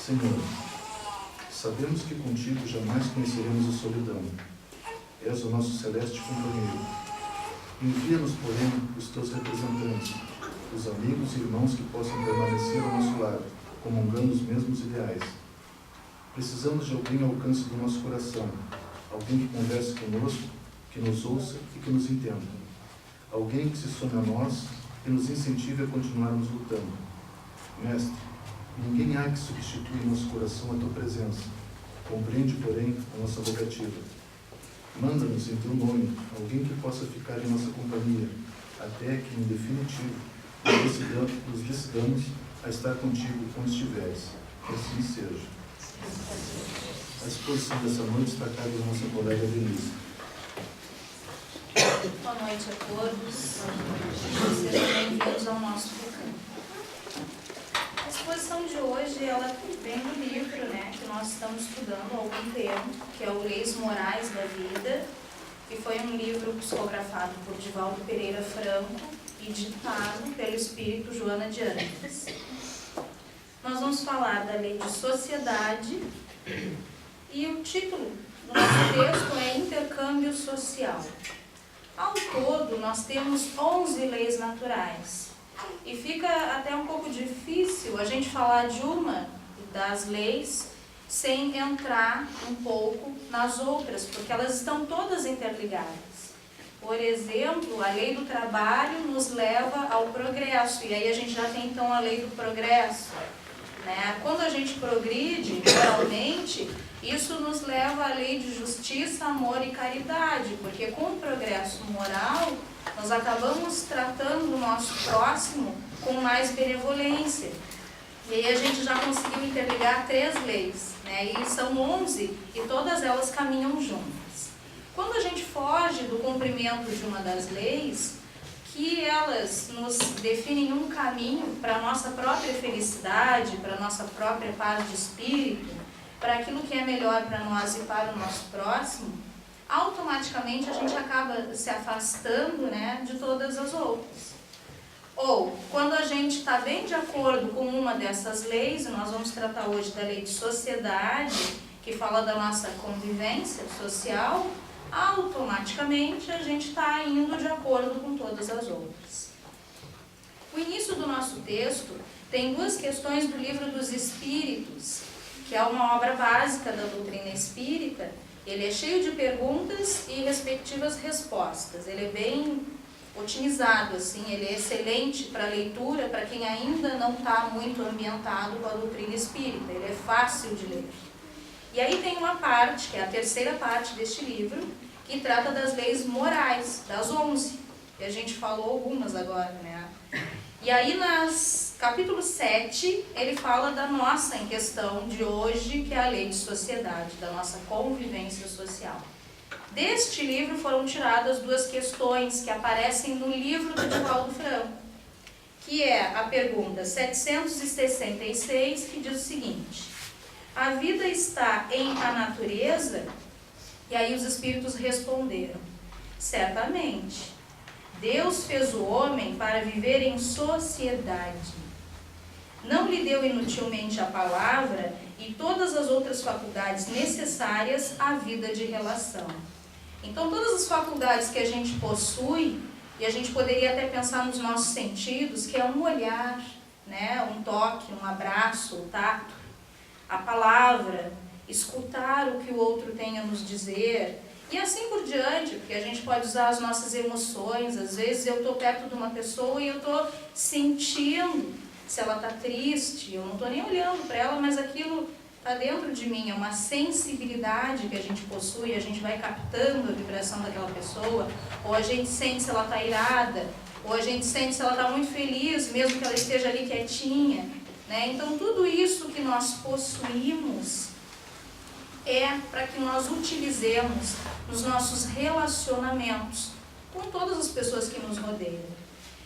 Senhor, sabemos que contigo jamais conheceremos a solidão. És o nosso celeste companheiro. Envia-nos, porém, os teus representantes, os amigos e irmãos que possam permanecer ao nosso lado, comungando os mesmos ideais. Precisamos de alguém ao alcance do nosso coração, alguém que converse conosco, que nos ouça e que nos entenda. Alguém que se some a nós e nos incentive a continuarmos lutando. Mestre, ninguém há que substitua em nosso coração a tua presença. Compreende, porém, a nossa vocativa. Manda-nos em teu nome alguém que possa ficar em nossa companhia, até que, em definitivo, nos decidamos a estar contigo onde estiveres. Que assim seja. A exposição dessa noite está a cargo da nossa colega Denise. Boa noite a todos. Sejam bem-vindos ao nosso recanto. A exposição de hoje, ela vem do livro, que nós estamos estudando há algum tempo, que é o Leis Morais da Vida, que foi um livro psicografado por Divaldo Pereira Franco e ditado pelo espírito Joana de Ângeles. Nós vamos falar da lei de sociedade e o título do nosso texto é Intercâmbio Social. Ao todo, nós temos 11 leis naturais. E fica até um pouco difícil a gente falar de uma das leis sem entrar um pouco nas outras, porque elas estão todas interligadas. Por exemplo, a lei do trabalho nos leva ao progresso, e aí a gente já tem então a lei do progresso. Quando a gente progride moralmente, isso nos leva à lei de justiça, amor e caridade, porque com o progresso moral, nós acabamos tratando o nosso próximo com mais benevolência. E aí a gente já conseguiu interligar 3 leis, e são 11, e todas elas caminham juntas. Quando a gente foge do cumprimento de uma das leis, que elas nos definem um caminho para a nossa própria felicidade, para a nossa própria paz de espírito, para aquilo que é melhor para nós e para o nosso próximo, automaticamente a gente acaba se afastando de todas as outras. Ou, quando a gente está bem de acordo com uma dessas leis, e nós vamos tratar hoje da lei de sociedade, que fala da nossa convivência social, automaticamente a gente está indo de acordo com todas as outras. O início do nosso texto tem 2 questões do Livro dos Espíritos, que é uma obra básica da doutrina espírita. Ele é cheio de perguntas e respectivas respostas. Ele é bem otimizado, ele é excelente para leitura, para quem ainda não está muito ambientado com a doutrina espírita. Ele é fácil de ler. E aí tem uma parte, que é a terceira parte deste livro, que trata das leis morais, das 11, que a gente falou algumas agora, E aí, capítulo 7, ele fala da nossa em questão de hoje, que é a lei de sociedade, da nossa convivência social. Deste livro foram tiradas 2 questões que aparecem no livro do Divaldo Franco, que é a pergunta 766, que diz o seguinte: a vida está em a natureza? E aí os espíritos responderam: certamente. Deus fez o homem para viver em sociedade. Não lhe deu inutilmente a palavra e todas as outras faculdades necessárias à vida de relação. Então, todas as faculdades que a gente possui, e a gente poderia até pensar nos nossos sentidos, que é um olhar, um toque, um abraço, o tato, a palavra, escutar o que o outro tem a nos dizer, e assim por diante, porque a gente pode usar as nossas emoções. Às vezes eu estou perto de uma pessoa e eu estou sentindo se ela está triste, eu não estou nem olhando para ela, mas aquilo está dentro de mim, é uma sensibilidade que a gente possui, a gente vai captando a vibração daquela pessoa, ou a gente sente se ela está irada, ou a gente sente se ela está muito feliz, mesmo que ela esteja ali quietinha, Então tudo isso que nós possuímos é para que nós utilizemos nos nossos relacionamentos com todas as pessoas que nos rodeiam.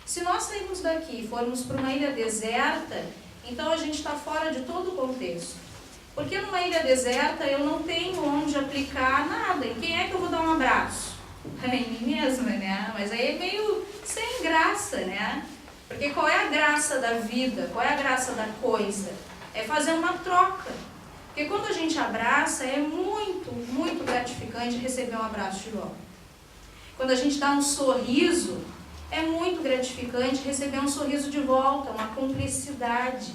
Se nós sairmos daqui e formos para uma ilha deserta, então a gente está fora de todo o contexto. Porque numa ilha deserta eu não tenho onde aplicar nada. Em quem é que eu vou dar um abraço? Em mim mesma, Mas aí é meio sem graça, Porque qual é a graça da vida? Qual é a graça da coisa? é fazer uma troca. Porque quando a gente abraça, é muito, muito gratificante receber um abraço de volta. Quando a gente dá um sorriso, é muito gratificante receber um sorriso de volta, uma cumplicidade.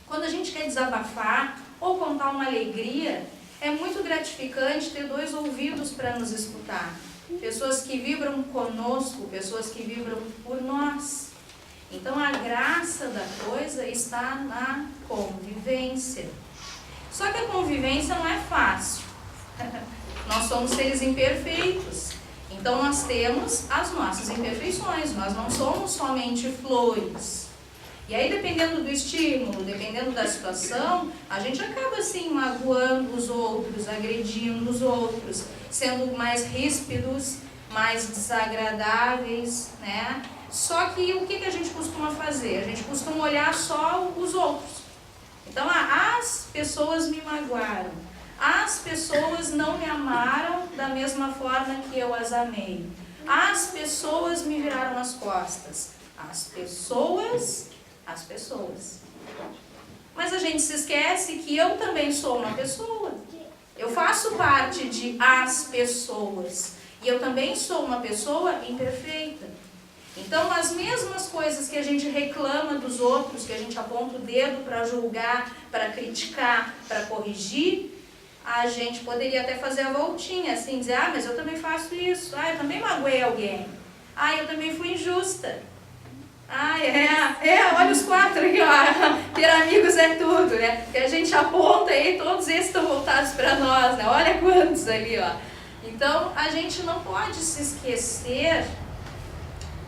Quando a gente quer desabafar ou contar uma alegria, é muito gratificante ter 2 ouvidos para nos escutar. Pessoas que vibram conosco, pessoas que vibram por nós. Então a graça da coisa está na convivência. Só que a convivência não é fácil. Nós somos seres imperfeitos. Então nós temos as nossas imperfeições. Nós não somos somente flores. E aí, dependendo do estímulo, dependendo da situação, a gente acaba assim magoando os outros, agredindo os outros, sendo mais ríspidos, mais desagradáveis, né? Só que o que a gente costuma fazer? A gente costuma olhar só os outros. Então, as pessoas me magoaram, as pessoas não me amaram da mesma forma que eu as amei, as pessoas me viraram as costas, as pessoas. Mas a gente se esquece que eu também sou uma pessoa. Eu faço parte de as pessoas. E eu também sou uma pessoa imperfeita. Então, as mesmas coisas que a gente reclama dos outros, que a gente aponta o dedo para julgar, para criticar, para corrigir, a gente poderia até fazer a voltinha, assim, dizer, mas eu também faço isso. Eu também magoei alguém. Eu também fui injusta. Olha os 4 aqui, ó. Ter amigos é tudo, né? Que a gente aponta aí, todos esses estão voltados para nós, né? Olha quantos ali, ó. Então, a gente não pode se esquecer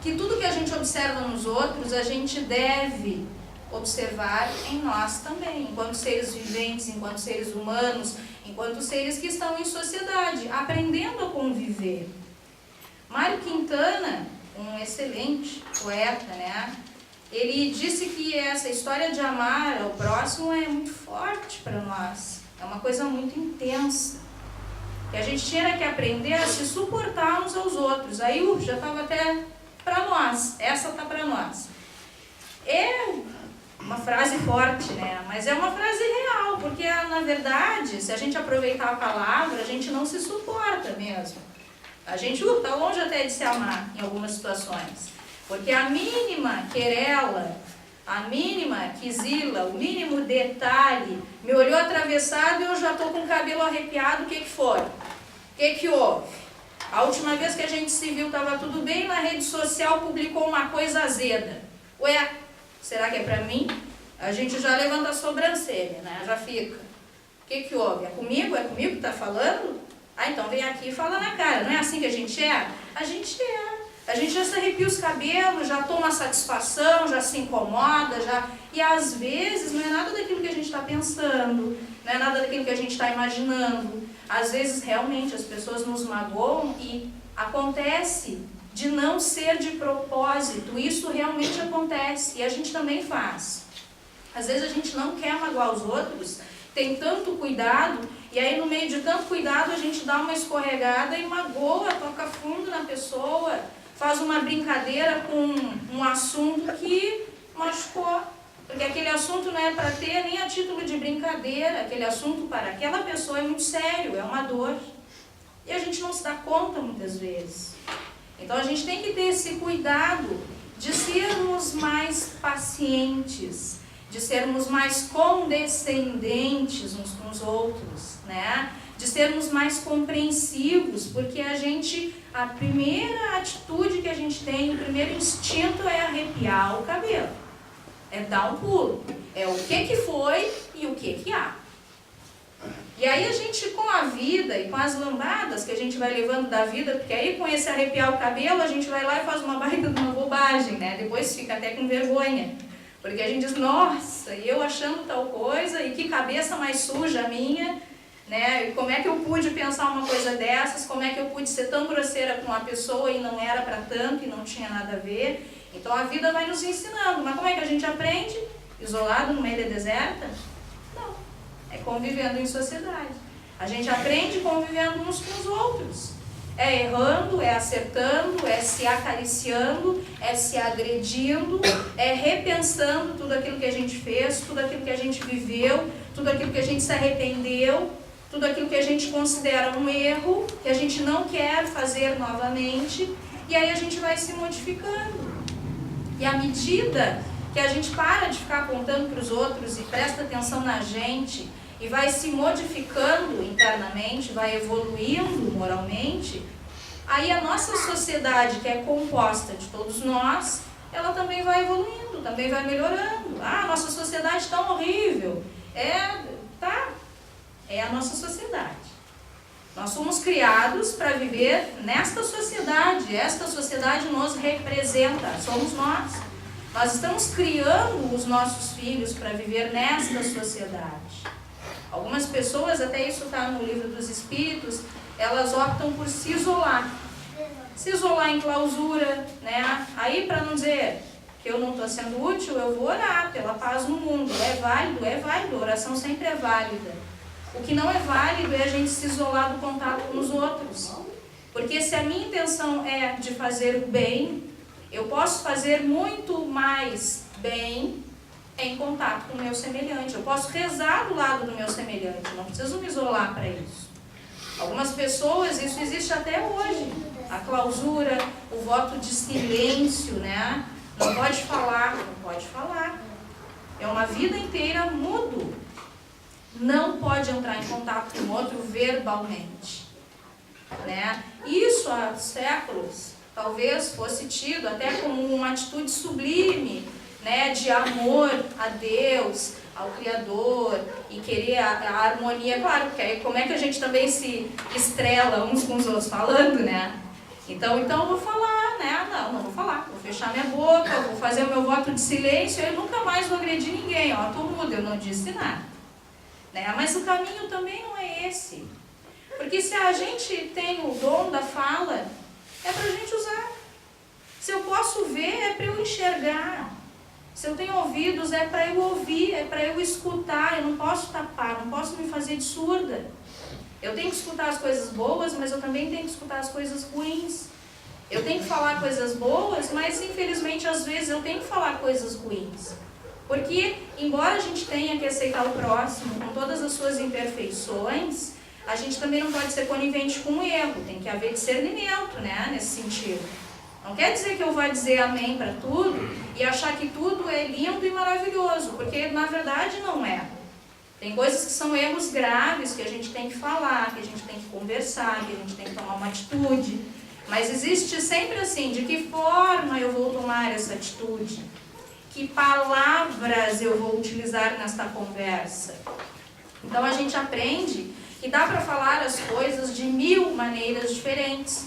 que tudo que a gente observa nos outros, a gente deve observar em nós também, enquanto seres viventes, enquanto seres humanos, enquanto seres que estão em sociedade, aprendendo a conviver. Mário Quintana, um excelente poeta, né? Ele disse que essa história de amar ao próximo é muito forte para nós. É uma coisa muito intensa. Que a gente tinha que aprender a se suportar uns aos outros. Aí já estava até para nós. Essa está para nós. É uma frase forte, né? Mas é uma frase real. Porque, na verdade, se a gente aproveitar a palavra, a gente não se suporta mesmo. A gente está longe até de se amar em algumas situações. Porque a mínima querela, a mínima quizila, o mínimo detalhe, me olhou atravessado e eu já estou com o cabelo arrepiado, o que foi? O que houve? A última vez que a gente se viu estava tudo bem, na rede social publicou uma coisa azeda. Ué, será que é para mim? A gente já levanta a sobrancelha, né? Já fica. O que houve? É comigo? É comigo que está falando? Então vem aqui e fala na cara. Não é assim que a gente é? A gente é. A gente já se arrepia os cabelos, já toma satisfação, já se incomoda, já... E às vezes não é nada daquilo que a gente está pensando, não é nada daquilo que a gente está imaginando. Às vezes realmente as pessoas nos magoam e acontece de não ser de propósito. Isso realmente acontece e a gente também faz. Às vezes a gente não quer magoar os outros, tem tanto cuidado, e aí no meio de tanto cuidado a gente dá uma escorregada e magoa, toca fundo na pessoa, faz uma brincadeira com um assunto que machucou. Porque aquele assunto não é para ter nem a título de brincadeira, aquele assunto para aquela pessoa é muito sério, é uma dor. E a gente não se dá conta muitas vezes. Então a gente tem que ter esse cuidado de sermos mais pacientes, de sermos mais condescendentes uns com os outros, né? De sermos mais compreensivos, porque a primeira atitude que a gente tem, o primeiro instinto é arrepiar o cabelo, é dar um pulo, é o que foi e o que há. E aí a gente, com a vida e com as lambadas que a gente vai levando da vida, porque aí com esse arrepiar o cabelo, a gente vai lá e faz uma baita de uma bobagem, né? Depois fica até com vergonha. Porque a gente diz, nossa, e eu achando tal coisa, e que cabeça mais suja a minha, né? E como é que eu pude pensar uma coisa dessas, como é que eu pude ser tão grosseira com uma pessoa e não era para tanto e não tinha nada a ver. Então a vida vai nos ensinando, mas como é que a gente aprende? Isolado numa ilha deserta? Não, é convivendo em sociedade. A gente aprende convivendo uns com os outros. É errando, é acertando, é se acariciando, é se agredindo, é repensando tudo aquilo que a gente fez, tudo aquilo que a gente viveu, tudo aquilo que a gente se arrependeu, tudo aquilo que a gente considera um erro, que a gente não quer fazer novamente, e aí a gente vai se modificando. E à medida que a gente para de ficar apontando para os outros e presta atenção na gente, e vai se modificando internamente, vai evoluindo moralmente, aí a nossa sociedade, que é composta de todos nós, ela também vai evoluindo, também vai melhorando. Ah, a nossa sociedade está horrível. É a nossa sociedade. Nós somos criados para viver nesta sociedade. Esta sociedade nos representa, somos nós. Nós estamos criando os nossos filhos para viver nesta sociedade. Algumas pessoas, até isso está no Livro dos Espíritos, elas optam por se isolar. Se isolar em clausura, né? Aí, para não dizer que eu não estou sendo útil, eu vou orar pela paz no mundo. É válido, a oração sempre é válida. O que não é válido é a gente se isolar do contato com os outros. Porque se a minha intenção é de fazer o bem, eu posso fazer muito mais bem em contato com o meu semelhante. Eu posso rezar do lado do meu semelhante, não preciso me isolar para isso. Algumas pessoas, isso existe até hoje. A clausura, o voto de silêncio, né? Não pode falar, não pode falar. É uma vida inteira mudo. Não pode entrar em contato com o outro verbalmente, né? Isso há séculos talvez fosse tido até como uma atitude sublime, né, de amor a Deus, ao Criador, e querer a harmonia, claro, porque aí como é que a gente também se estrela uns com os outros falando, né? Então eu vou falar, né? Não vou falar, vou fechar minha boca, vou fazer o meu voto de silêncio, eu nunca mais vou agredir ninguém, ó, tô muda, eu não disse nada, né? Mas o caminho também não é esse, porque se a gente tem o dom da fala, é pra gente usar. Se eu posso ver, é para eu enxergar. Se eu tenho ouvidos, é para eu ouvir, é para eu escutar. Eu não posso tapar, não posso me fazer de surda. Eu tenho que escutar as coisas boas, mas eu também tenho que escutar as coisas ruins. Eu tenho que falar coisas boas, mas infelizmente às vezes eu tenho que falar coisas ruins. Porque, embora a gente tenha que aceitar o próximo com todas as suas imperfeições, a gente também não pode ser conivente com o erro. Tem que haver discernimento, né, nesse sentido. Não quer dizer que eu vou dizer amém para tudo e achar que tudo é lindo e maravilhoso, porque na verdade não é. Tem coisas que são erros graves que a gente tem que falar, que a gente tem que conversar, que a gente tem que tomar uma atitude. Mas existe sempre assim, de que forma eu vou tomar essa atitude? Que palavras eu vou utilizar nesta conversa? Então a gente aprende que dá para falar as coisas de 1000 maneiras diferentes.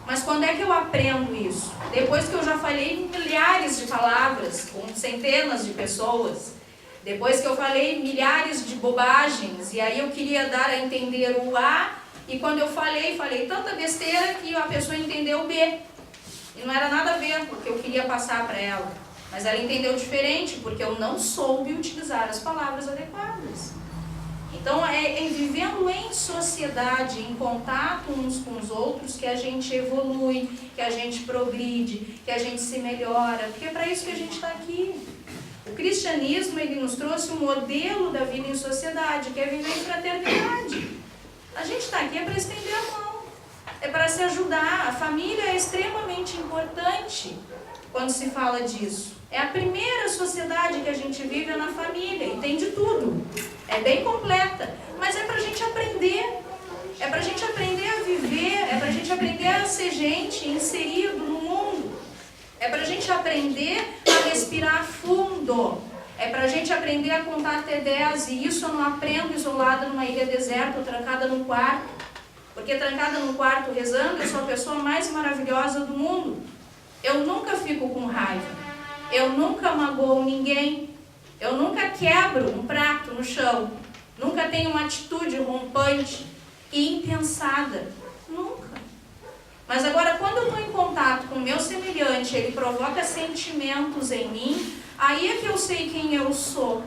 Mas quando é que eu aprendo isso? Depois que eu já falei milhares de palavras com centenas de pessoas, depois que eu falei milhares de bobagens, e aí eu queria dar a entender o A, e quando eu falei tanta besteira que a pessoa entendeu o B. E não era nada a ver com o que eu queria passar para ela. Mas ela entendeu diferente, porque eu não soube utilizar as palavras adequadas. Então, é vivendo em sociedade, em contato uns com os outros, que a gente evolui, que a gente progride, que a gente se melhora, porque é para isso que a gente está aqui. O cristianismo, ele nos trouxe um modelo da vida em sociedade, que é viver em fraternidade. A gente está aqui para estender a mão, é para se ajudar. A família é extremamente importante quando se fala disso. É a primeira sociedade que a gente vive é na família, e tem de tudo. É bem completa, mas é para a gente aprender. É para a gente aprender a viver, é para a gente aprender a ser gente inserido no mundo. É para a gente aprender a respirar fundo. É para a gente aprender a contar até 10, e isso eu não aprendo isolada numa ilha deserta ou trancada num quarto. Porque trancada num quarto rezando, eu sou a pessoa mais maravilhosa do mundo. Eu nunca fico com raiva. Eu nunca magoo ninguém, eu nunca quebro um prato no chão, nunca tenho uma atitude rompante e impensada, nunca. Mas agora, quando eu estou em contato com o meu semelhante, ele provoca sentimentos em mim, aí é que eu sei quem eu sou.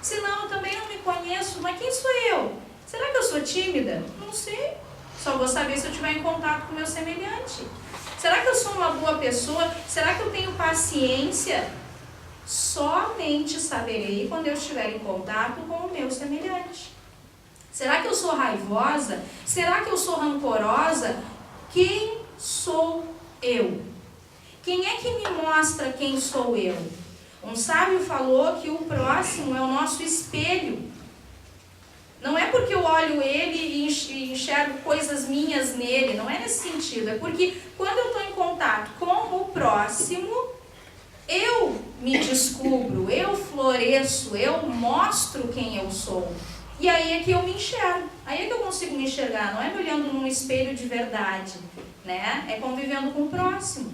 Senão eu também não me conheço, mas quem sou eu? Será que eu sou tímida? Não sei. Só vou saber se eu estiver em contato com o meu semelhante. Será que eu sou uma boa pessoa? Será que eu tenho paciência? Somente saberei quando eu estiver em contato com o meu semelhante. Será que eu sou raivosa? Será que eu sou rancorosa? Quem sou eu? Quem é que me mostra quem sou eu? Um sábio falou que o próximo é o nosso espelho. Não é porque eu olho ele e enxergo coisas minhas nele, não é nesse sentido. É porque quando eu estou em contato com o próximo, eu me descubro, eu floresço, eu mostro quem eu sou. E aí é que eu me enxergo, aí é que eu consigo me enxergar, não é me olhando num espelho de verdade, né? É convivendo com o próximo.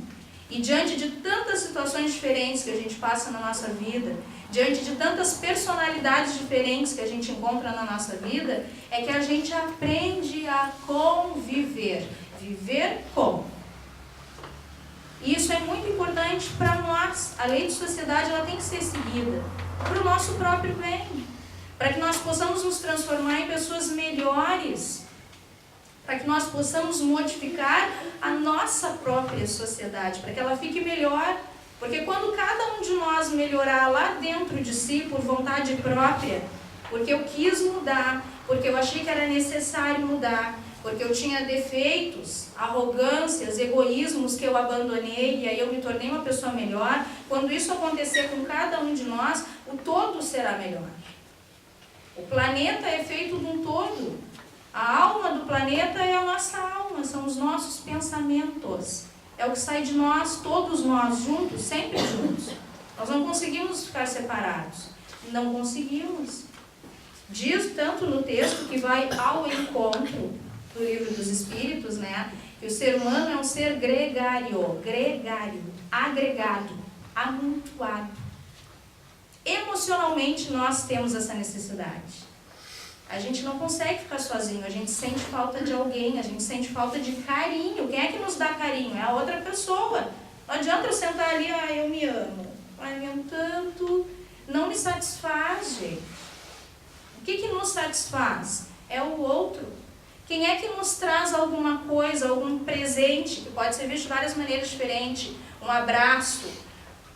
E diante de tantas situações diferentes que a gente passa na nossa vida, diante de tantas personalidades diferentes que a gente encontra na nossa vida, é que a gente aprende a conviver. Viver com. E isso é muito importante para nós. A lei de sociedade ela tem que ser seguida para o nosso próprio bem. Para que nós possamos nos transformar em pessoas melhores. Para que nós possamos modificar a nossa própria sociedade, para que ela fique melhor. Porque quando cada um de nós melhorar lá dentro de si, por vontade própria, porque eu quis mudar, porque eu achei que era necessário mudar, porque eu tinha defeitos, arrogâncias, egoísmos que eu abandonei e aí eu me tornei uma pessoa melhor, quando isso acontecer com cada um de nós, o todo será melhor. O planeta é feito de um todo. A alma do planeta é a nossa alma, são os nossos pensamentos. É o que sai de nós, todos nós juntos, sempre juntos. Nós não conseguimos ficar separados. Não conseguimos. Diz tanto no texto que vai ao encontro do Livro dos Espíritos, né? Que o ser humano é um ser gregário, agregado, amontoado. Emocionalmente nós temos essa necessidade. A gente não consegue ficar sozinho, a gente sente falta de alguém, a gente sente falta de carinho. Quem é que nos dá carinho? É a outra pessoa. Não adianta eu sentar ali, eu me amo. Eu me amo tanto. Não me satisfaz, gente. O que nos satisfaz? É o outro. Quem é que nos traz alguma coisa, algum presente, que pode ser visto de várias maneiras diferentes? Um abraço,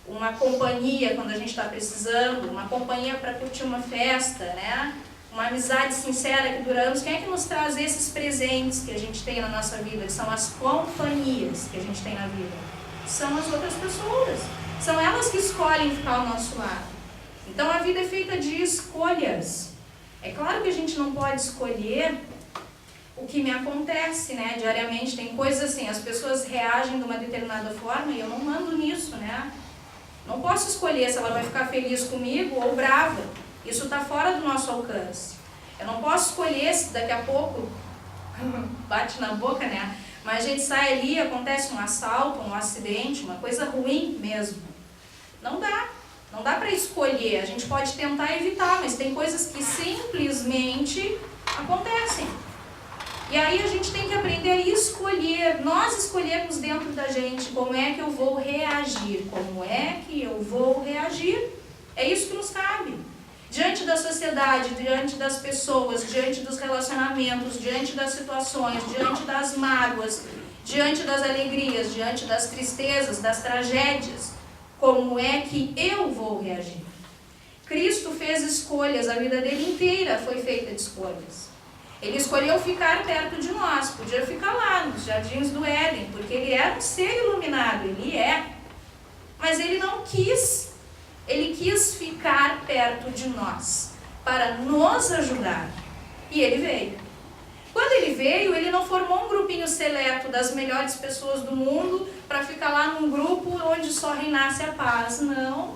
uma companhia quando a gente está precisando, uma companhia para curtir uma festa, né? Uma amizade sincera que dura anos. Quem é que nos traz esses presentes que a gente tem na nossa vida, que são as companhias que a gente tem na vida? São as outras pessoas. São elas que escolhem ficar ao nosso lado. Então a vida é feita de escolhas. É claro que a gente não pode escolher o que me acontece, né? Diariamente tem coisas assim, as pessoas reagem de uma determinada forma e eu não mando nisso, né? Não posso escolher se ela vai ficar feliz comigo ou brava. Isso está fora do nosso alcance. Eu não posso escolher se daqui a pouco bate na boca, né? Mas a gente sai ali, acontece um assalto, um acidente, uma coisa ruim mesmo. Não dá. Não dá para escolher. A gente pode tentar evitar, mas tem coisas que simplesmente acontecem. E aí a gente tem que aprender a escolher. Nós escolhemos dentro da gente como é que eu vou reagir. Como é que eu vou reagir? É isso que nos cabe. Diante da sociedade, diante das pessoas, diante dos relacionamentos, diante das situações, diante das mágoas, diante das alegrias, diante das tristezas, das tragédias, como é que eu vou reagir? Cristo fez escolhas, a vida dele inteira foi feita de escolhas. Ele escolheu ficar perto de nós, podia ficar lá nos jardins do Éden, porque ele era um ser iluminado, ele é. Mas ele não quis. Ele quis ficar perto de nós, para nos ajudar. E ele veio. Quando ele veio, ele não formou um grupinho seleto das melhores pessoas do mundo para ficar lá num grupo onde só reinasse a paz. Não.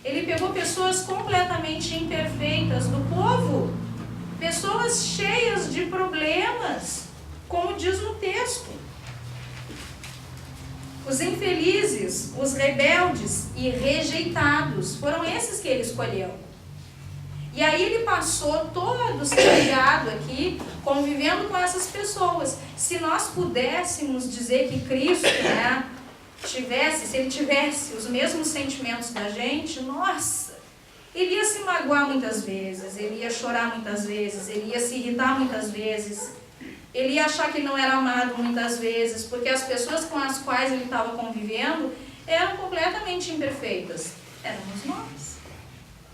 Ele pegou pessoas completamente imperfeitas do povo, pessoas cheias de problemas, como diz no texto. Os infelizes, os rebeldes e rejeitados, foram esses que ele escolheu. E aí ele passou todo carregado aqui, convivendo com essas pessoas. Se nós pudéssemos dizer que Cristo, né, se ele tivesse os mesmos sentimentos da gente, nossa, ele ia se magoar muitas vezes, ele ia chorar muitas vezes, ele ia se irritar muitas vezes. ele ia achar que ele não era amado muitas vezes, porque as pessoas com as quais ele estava convivendo eram completamente imperfeitas. Éramos nós.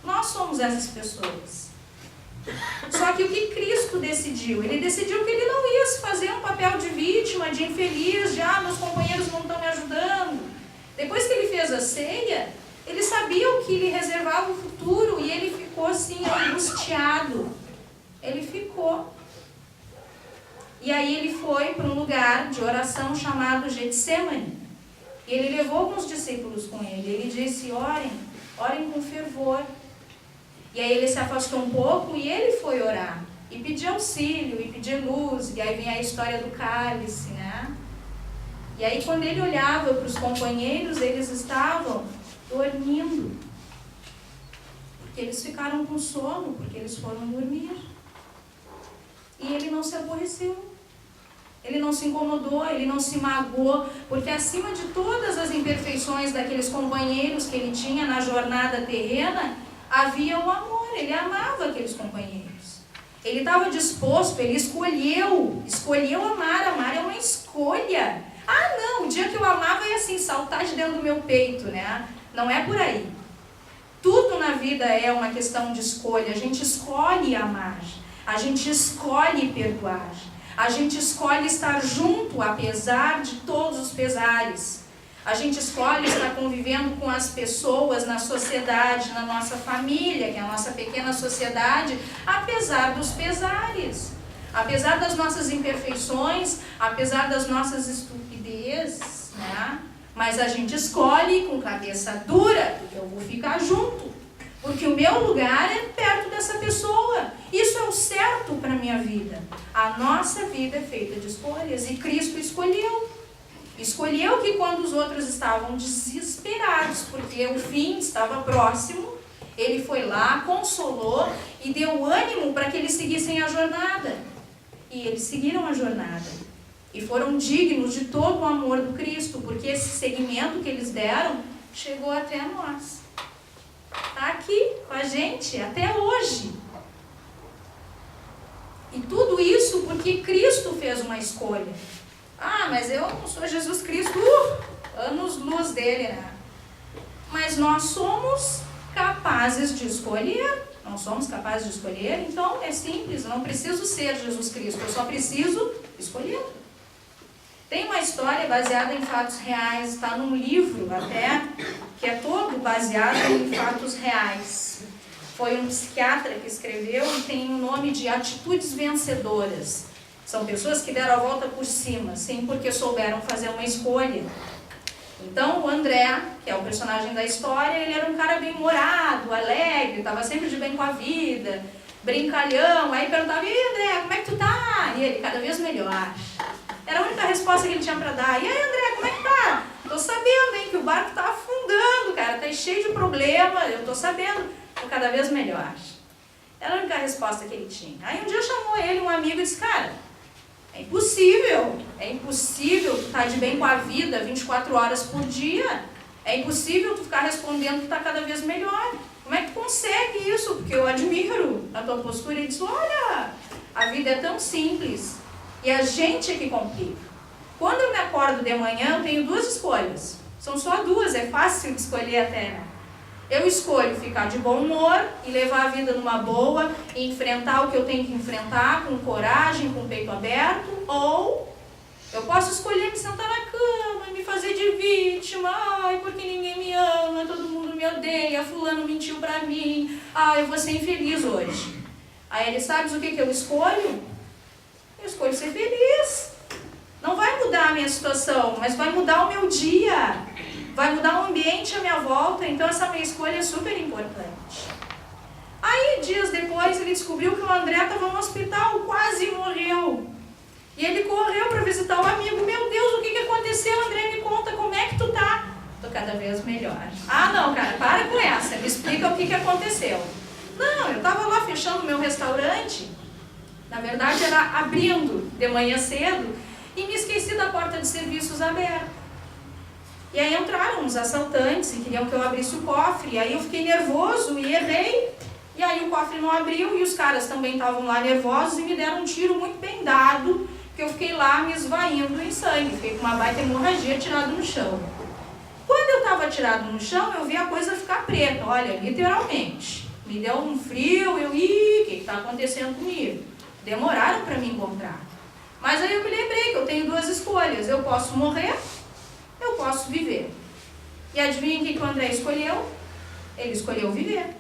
Nós somos essas pessoas. Só que o que Cristo decidiu? Ele decidiu que ele não ia se fazer um papel de vítima, de infeliz, de meus companheiros não estão me ajudando. Depois que ele fez a ceia, ele sabia o que lhe reservava o futuro e ele ficou assim, angustiado. Ele ficou. E aí ele foi para um lugar de oração chamado Getsemane. E ele levou alguns discípulos com ele. Ele disse, orem com fervor. E aí ele se afastou um pouco e ele foi orar. E pedir auxílio, e pedir luz. E aí vem a história do cálice, né? E aí quando ele olhava para os companheiros, eles estavam dormindo. Porque eles ficaram com sono, porque eles foram dormir. E ele não se aborreceu. Ele não se incomodou, ele não se magoou, porque acima de todas as imperfeições daqueles companheiros que ele tinha na jornada terrena, havia o amor. Ele amava aqueles companheiros. Ele estava disposto, ele escolheu amar. Amar é uma escolha. Não, o dia que eu amava é assim, saltar de dentro do meu peito, né? Não é por aí. Tudo na vida é uma questão de escolha. A gente escolhe amar, a gente escolhe perdoar, a gente escolhe estar junto, apesar de todos os pesares. A gente escolhe estar convivendo com as pessoas na sociedade, na nossa família, que é a nossa pequena sociedade, apesar dos pesares, apesar das nossas imperfeições, apesar das nossas estupidezes, né? Mas a gente escolhe com cabeça dura, porque eu vou ficar junto, porque o meu lugar é perto dessa pessoa. Isso é o certo para a minha vida. A nossa vida é feita de escolhas e Cristo escolheu. Escolheu que quando os outros estavam desesperados, porque o fim estava próximo, ele foi lá, consolou e deu ânimo para que eles seguissem a jornada. E eles seguiram a jornada. E foram dignos de todo o amor do Cristo, porque esse seguimento que eles deram chegou até nós. Está aqui com a gente até hoje. E tudo isso porque Cristo fez uma escolha. Mas eu não sou Jesus Cristo, anos-luz dele, né? Mas nós somos capazes de escolher. Não somos capazes de escolher, então é simples, eu não preciso ser Jesus Cristo, eu só preciso escolher. Tem uma história baseada em fatos reais, está num livro até, que é todo baseado em fatos reais. Foi um psiquiatra que escreveu e tem o nome de Atitudes Vencedoras. São pessoas que deram a volta por cima, sim, porque souberam fazer uma escolha. Então, o André, que é o personagem da história, ele era um cara bem-humorado, alegre, estava sempre de bem com a vida, brincalhão. Aí perguntava, e aí, André, como é que tu tá? E ele, cada vez melhor. Era a única resposta que ele tinha para dar. E aí, André, como é que tá? Tô sabendo, hein, que o barco tá afundando, cara, tá cheio de problema, eu tô sabendo, tô cada vez melhor. Era a única resposta que ele tinha. Aí um dia chamou ele, um amigo, e disse, cara, é impossível tu estar de bem com a vida 24 horas por dia, é impossível tu ficar respondendo que tá cada vez melhor. Como é que tu consegue isso? Porque eu admiro a tua postura. Ele disse, olha, a vida é tão simples e a gente é que complica. Quando eu me acordo de manhã, eu tenho duas escolhas. São só duas, é fácil de escolher até, né? Eu escolho ficar de bom humor e levar a vida numa boa, e enfrentar o que eu tenho que enfrentar com coragem, com o peito aberto, ou eu posso escolher me sentar na cama e me fazer de vítima, porque ninguém me ama, todo mundo me odeia, fulano mentiu pra mim, eu vou ser infeliz hoje. Aí ele, sabe o que eu escolho? Eu escolho ser feliz. Não vai mudar a minha situação, mas vai mudar o meu dia. Vai mudar o ambiente à minha volta, então essa minha escolha é super importante. Aí, dias depois, ele descobriu que o André estava no hospital, quase morreu. E ele correu para visitar o amigo. Meu Deus, o que aconteceu, André? Me conta, como é que tu tá? Tô cada vez melhor. Não, cara, para com essa, me explica o que aconteceu. Não, eu estava lá fechando meu restaurante, na verdade era abrindo de manhã cedo, e me esqueci da porta de serviços aberta. E aí entraram uns assaltantes e queriam que eu abrisse o cofre. E aí eu fiquei nervoso e errei. E aí o cofre não abriu e os caras também estavam lá nervosos e me deram um tiro muito bem dado, porque eu fiquei lá me esvaindo em sangue, fiquei com uma baita hemorragia tirado no chão. Quando eu estava tirado no chão, eu vi a coisa ficar preta, olha, literalmente. Me deu um frio, o que está acontecendo comigo? Demoraram para me encontrar. Mas aí eu me lembrei que eu tenho duas escolhas, eu posso morrer, eu posso viver. E adivinha o que o André escolheu? Ele escolheu viver.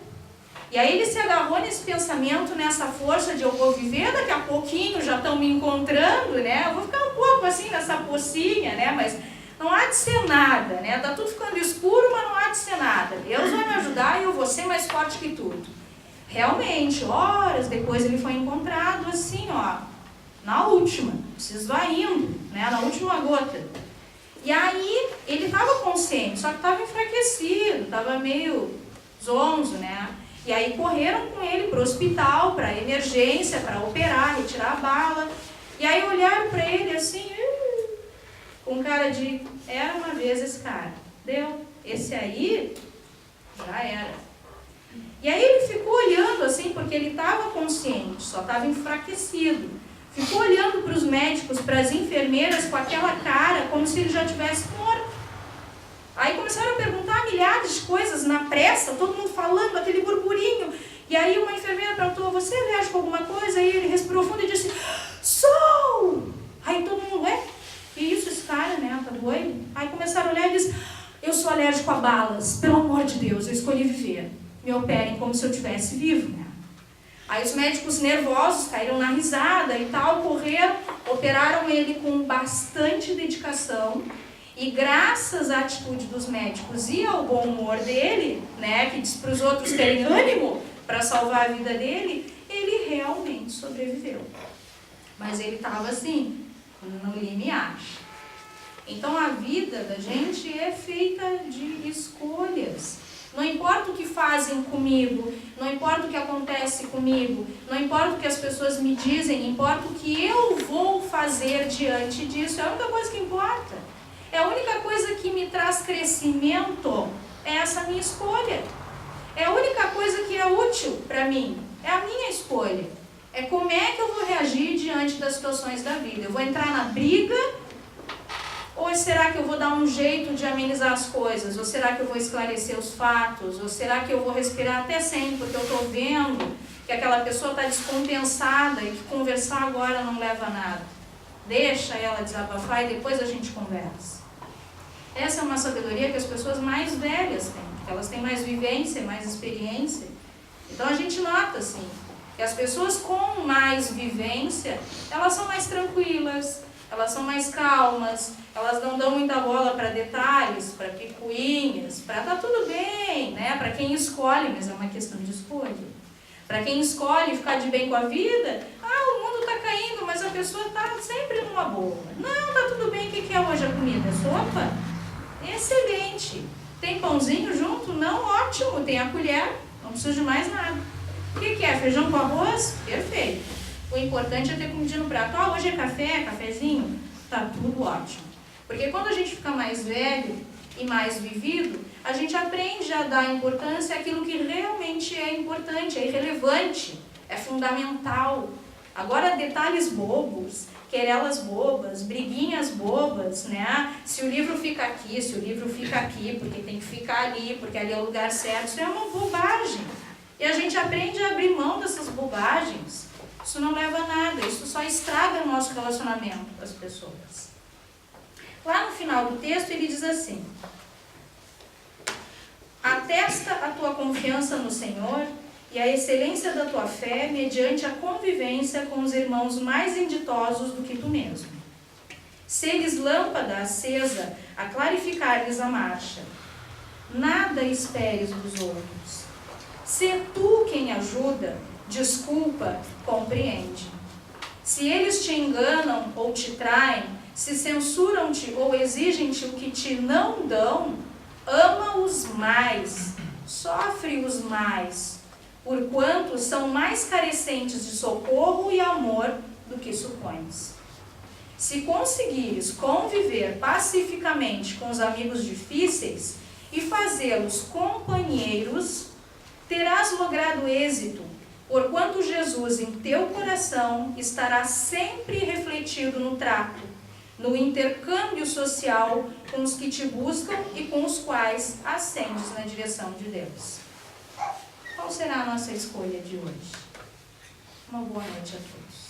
E aí ele se agarrou nesse pensamento, nessa força de eu vou viver, daqui a pouquinho já estão me encontrando, né? Eu vou ficar um pouco assim nessa pocinha, né? Mas não há de ser nada, né? Tá tudo ficando escuro, mas não há de ser nada. Deus vai me ajudar e eu vou ser mais forte que tudo. Realmente, horas depois ele foi encontrado assim, ó, na última, se esvaindo, né? Na última gota. E aí ele estava consciente, só que estava enfraquecido, estava meio zonzo, né? E aí correram com ele para o hospital, para emergência, para operar, retirar a bala. E aí olharam para ele assim, com cara de, era uma vez esse cara. Deu, esse aí já era. E aí ele ficou olhando assim, porque ele estava consciente, só estava enfraquecido. Ficou olhando para os médicos, para as enfermeiras, com aquela cara, como se ele já tivesse morto. Aí começaram a perguntar milhares de coisas na pressa, todo mundo falando, aquele burburinho. E aí uma enfermeira perguntou, você é alérgico a alguma coisa? Aí ele respirou fundo e disse, sou! Aí todo mundo, que isso, esse cara, né, tá doido? Aí começaram a olhar e disse, eu sou alérgico a balas, pelo amor de Deus, eu escolhi viver. Me operem como se eu estivesse vivo, né? Aí os médicos nervosos caíram na risada e tal, correram, operaram ele com bastante dedicação. E graças à atitude dos médicos e ao bom humor dele, né, que diz para os outros terem ânimo para salvar a vida dele, ele realmente sobreviveu. Mas ele estava assim, no limiar. Então a vida da gente é feita de escolhas. Não importa o que fazem comigo, não importa o que acontece comigo, não importa o que as pessoas me dizem, importa o que eu vou fazer diante disso. É a única coisa que importa. É a única coisa que me traz crescimento, é essa minha escolha. É a única coisa que é útil para mim, é a minha escolha. É como é que eu vou reagir diante das situações da vida. Eu vou entrar na briga, ou será que eu vou dar um jeito de amenizar as coisas? Ou será que eu vou esclarecer os fatos? Ou será que eu vou respirar até sem, porque eu estou vendo que aquela pessoa está descompensada e que conversar agora não leva a nada? Deixa ela desabafar e depois a gente conversa. Essa é uma sabedoria que as pessoas mais velhas têm, porque elas têm mais vivência, mais experiência. Então a gente nota assim, que as pessoas com mais vivência, elas são mais tranquilas, elas são mais calmas, elas não dão muita bola para detalhes, para picuinhas, para tá tudo bem, né? Para quem escolhe, mas é uma questão de escolha. Para quem escolhe ficar de bem com a vida, o mundo está caindo, mas a pessoa está sempre numa boa. Não, tá tudo bem, o que é hoje a comida? Sopa? Excelente. Tem pãozinho junto? Não, ótimo. Tem a colher, não precisa de mais nada. O que é? Feijão com arroz? Perfeito. O importante é ter comida no prato. Hoje é café, cafezinho? Tá tudo ótimo. Porque quando a gente fica mais velho e mais vivido, a gente aprende a dar importância àquilo que realmente é importante, é irrelevante, é fundamental. Agora, detalhes bobos, querelas bobas, briguinhas bobas, né? Se o livro fica aqui, se o livro fica aqui, porque tem que ficar ali, porque ali é o lugar certo, isso é uma bobagem. E a gente aprende a abrir mão dessas bobagens. Isso não leva a nada, isso só estraga o nosso relacionamento com as pessoas. Lá no final do texto ele diz assim, atesta a tua confiança no Senhor e a excelência da tua fé mediante a convivência com os irmãos mais inditosos do que tu mesmo. Seres lâmpada acesa a clarificar-lhes a marcha. Nada esperes dos outros. Sê tu quem ajuda, desculpa, compreende. Se eles te enganam ou te traem, se censuram-te ou exigem-te o que te não dão, ama-os mais, sofre-os mais, porquanto são mais carecentes de socorro e amor do que supões. Se conseguires conviver pacificamente com os amigos difíceis e fazê-los companheiros, terás logrado êxito Porquanto Jesus em teu coração estará sempre refletido no trato, no intercâmbio social com os que te buscam e com os quais ascendes na direção de Deus. Qual será a nossa escolha de hoje? Uma boa noite a todos.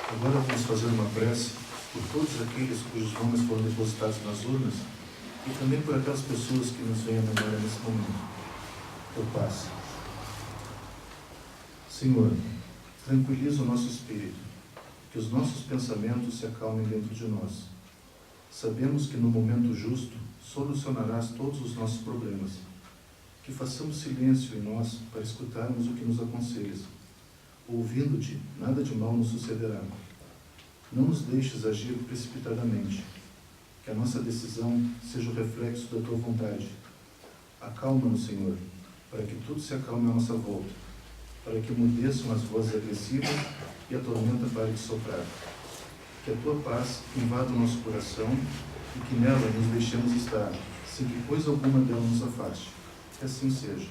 Agora vamos fazer uma prece por todos aqueles cujos nomes foram depositados nas urnas e também por aquelas pessoas que nos vêm à memória nesse momento. Por paz. Senhor, tranquiliza o nosso espírito, que os nossos pensamentos se acalmem dentro de nós. Sabemos que no momento justo solucionarás todos os nossos problemas. Que façamos silêncio em nós para escutarmos o que nos aconselhas. Ouvindo-te, nada de mal nos sucederá. Não nos deixes agir precipitadamente. Que a nossa decisão seja o reflexo da tua vontade. Acalma-nos, Senhor, para que tudo se acalme à nossa volta, para que emudeçam as vozes agressivas e a tormenta pare de soprar. Que a tua paz invada o nosso coração e que nela nos deixemos estar, sem que coisa alguma dela nos afaste. Que assim seja.